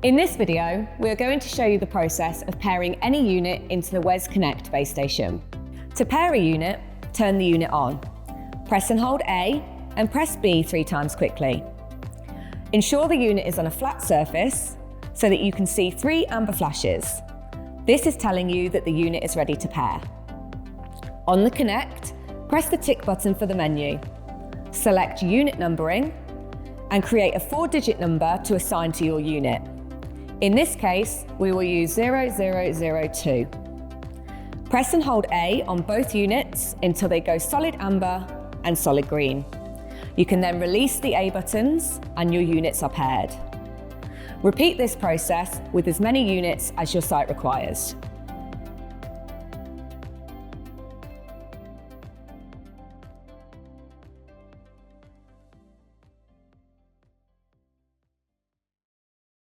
In this video, we are going to show you the process of pairing any unit into the WES Connect base station. To pair a unit, turn the unit on. Press and hold A and press B 3 times quickly. Ensure the unit is on a flat surface so that you can see 3 amber flashes. This is telling you that the unit is ready to pair. On the Connect, press the tick button for the menu. Select Unit Numbering and create a 4-digit number to assign to your unit. In this case, we will use 0002. Press and hold A on both units until they go solid amber and solid green. You can then release the A buttons and your units are paired. Repeat this process with as many units as your site requires.